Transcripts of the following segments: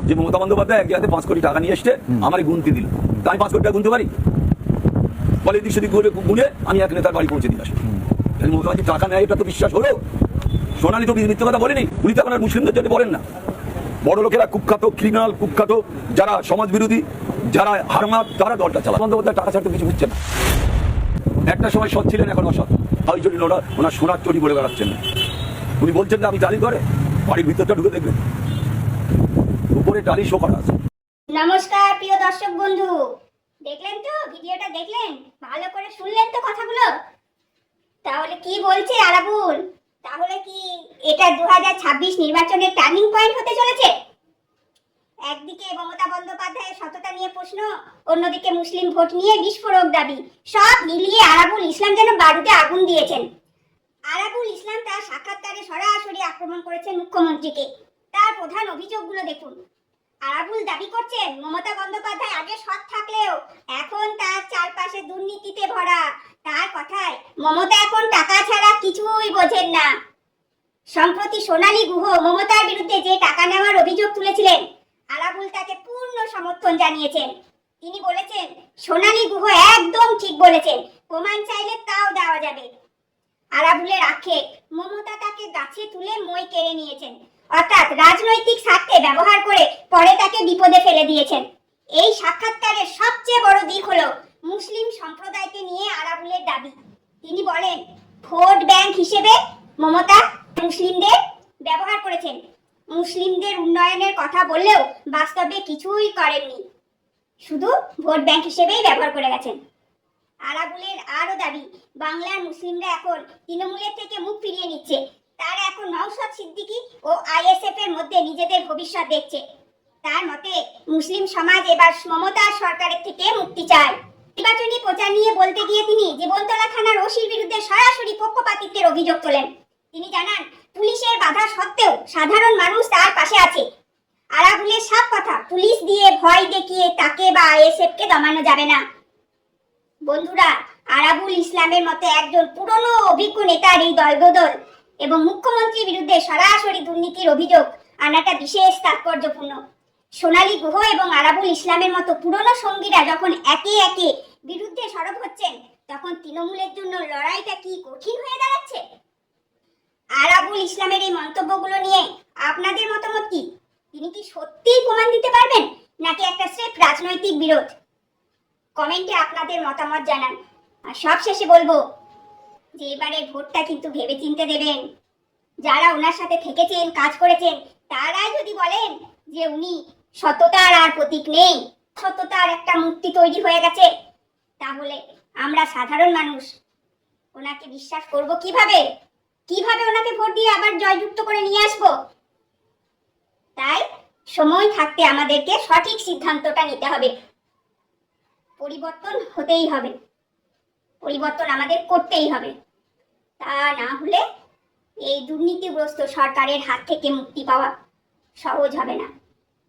যে মমতা বন্দ্যোপাধ্যায় এক জায়গাতে 5 কোটি টাকা নিয়ে এসছে, আমারই গুনতি দিল, তা আমি 5 কোটি টাকা গুনতে পারি? বলে এদিক সেদিক গুনে আমি এক নেতার বাড়ি পৌঁছে দিয়ে আসি। মমতা ব্যানার্জি টাকা নেয়, এটা তো বিশ্বাস হলো? সোনালী তো মিথ্যে কথা বলেনি, উনি তো এখন আর মুসলিমদের জন্য বলেন না। বড় লোকেরা, কুখ্যাত ক্রিমিনাল, কুখ্যাত যারা সমাজ বিরোধী, যারা হারমাত, তারা দলটা চালা। বন্দ্যোপাধ্যায় টাকা ছাড়তে কিছু বুঝছেন না। একটা সময় সৎ ছিলেন, এখন অসৎ। ওই জন্য ওনার সোনার চটি বলে বেড়াচ্ছেন না। উনি বলছেন না আমি টালি করে, বাড়ির ভিতরটা ঢুকে দেখবেন উপরে টালি শো করা আছে। নমস্কার প্রিয় দর্শক বন্ধু, দেখলেন তো ভিডিওটা? দেখলেন? ভালো করে শুনলেন তো কথাগুলো? তাহলে কি বলছে আরাবুল? তাহলে কি এটা 2026 নির্বাচনের টার্নিং পয়েন্ট হতে চলেছে? একদিকে মমতা বন্দ্যোপাধ্যায়ের সততা নিয়ে প্রশ্ন, অন্যদিকে মুসলিম ভোট নিয়ে বিস্ফোরক দাবি। সব মিলিয়ে আরাবুল ইসলাম যেন বারুদে আগুন দিয়েছেন। আরাবুল ইসলাম তার সাক্ষাৎকারে সরাসরি আক্রমণ করেছেন মুখ্যমন্ত্রীকে। তার প্রধান অভিযোগগুলো দেখুন। আরাবুল দাবি করছেন মমতা বন্দ্যোপাধ্যায় আগে সৎ থাকলেও এখন তার চারপাশে দুর্নীতিতে ভরা। তার কথায় মমতা এখন টাকা ছাড়া কিছুই বোঝেন না। সম্প্রতি সোনালী গুহ মমতার বিরুদ্ধে যে টাকা নেওয়ার অভিযোগ তুলেছিলেন, আরাবুল তাকে পূর্ণ সমর্থন জানিয়েছেন। তিনি বলেছেন সোনালী গুহ একদম ঠিক বলেছেন, প্রমাণ চাইলে তাও দেওয়া যাবে। আরাবুলের আক্ষেপ, মমতা তাকে গাছে তুলে মই কেড়ে নিয়েছেন, অর্থাৎ রাজনৈতিক স্বার্থে ব্যবহার করে পরে তাকে বিপদে ফেলে দিয়েছেন। এই সাক্ষাৎকারের সবচেয়ে বড় দিক হলো মুসলিম সম্প্রদায়কে নিয়ে আরাবুলের দাবি। তিনি বলেন ভোট ব্যাংক হিসেবে মমতা মুসলিমদের ব্যবহার করেছেন। মুসলিমদের উন্নয়নের কথা বললেও বাস্তবে কিছুই করেননি, শুধু ভোট ব্যাংক হিসেবেই ব্যবহার করে গেছেন। আরাবুলের আরো দাবি বাংলার মুসলিমরা এখন তৃণমূলের থেকে মুখ ফিরিয়ে নিচ্ছে। তারা এখন নওশাদ সিদ্দিকী ও আইএসএফ এর মধ্যে নিজেদের ভবিষ্যৎ দেখছে। তার মতে মুসলিম সমাজ এবার মমতার সরকারের থেকে মুক্তি চায়। নির্বাচনী প্রচার নিয়ে বলতে গিয়ে তিনি জীবনতলা থানার ওসির বিরুদ্ধে সরাসরি পক্ষপাতিত্বের অভিযোগ তোলেন। তিনি জানান পুলিশের বাধা সত্ত্বেও সাধারণ মানুষ তার পাশে আছে। আরাবুলের সাফ কথা, পুলিশ দিয়ে ভয় দেখিয়ে তাকে বা আইএসএফ কে দমানো যাবে না। বন্ধুরা, আরাবুল ইসলামের মতে একজন পুরনো অভিজ্ঞ নেতার এই দলবদল এবং মুখ্যমন্ত্রীর বিরুদ্ধে সরাসরি দুর্নীতির অভিযোগ আনাটা বিশেষ তাৎপর্যপূর্ণ। সোনালী গুহ এবং আরাবুল ইসলামের মতো পুরনো সঙ্গীরা যখন একে একে বিরুদ্ধে সরব হচ্ছেন, তখন তৃণমূলের জন্য লড়াইটা কি কঠিন হয়ে দাঁড়াচ্ছে? আরাবুল ইসলামের এই মন্তব্যগুলো নিয়ে আপনাদের মতামত কি? তিনি কি সত্যিই প্রমাণ দিতে পারবেন, নাকি একটা স্রেফ রাজনৈতিক বিরোধ? কমেন্টে আপনাদের মতামত জানান। আর সবশেষে বলবো যে এবারে ভোটটা কিন্তু ভেবে চিন্তে দেবেন। যারা ওনার সাথে থেকেছেন, কাজ করেছেন, তারাই যদি বলেন যে উনি সততার আর প্রতীক নেই, সততার একটা মূর্তি তৈরি হয়ে গেছে, তাহলে আমরা সাধারণ মানুষ ওনাকে বিশ্বাস করব কিভাবে? কিভাবে ওনাকে ভোট দিয়ে আবার জয়যুক্ত করে নিয়ে আসবো? তাই সময় থাকতে আমাদেরকে সঠিক সিদ্ধান্তটা নিতে হবে। পরিবর্তন হতেই হবে, পরিবর্তন আমাদের করতেই হবে। তা না হলে এই দুর্নীতিগ্রস্ত সরকারের হাত থেকে মুক্তি পাওয়া সহজ হবে না।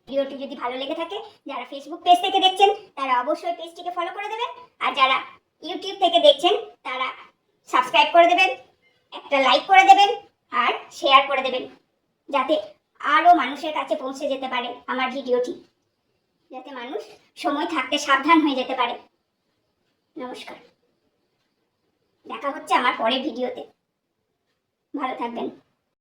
ভিডিওটি যদি ভালো লেগে থাকে, যারা ফেসবুক পেজ থেকে দেখছেন তারা অবশ্যই পেজটিকে ফলো করে দেবেন, আর যারা ইউটিউব থেকে দেখছেন তারা সাবস্ক্রাইব করে দেবেন, একটা লাইক করে দেবেন আর শেয়ার করে দেবেন, যাতে আরো মানুষের কাছে পৌঁছে যেতে পারে আমার ভিডিওটি, যাতে মানুষ সময় থাকতে সাবধান হয়ে যেতে পারে। নমস্কার, দেখা হচ্ছে আমার পরের ভিডিওতে। ভালো থাকবেন।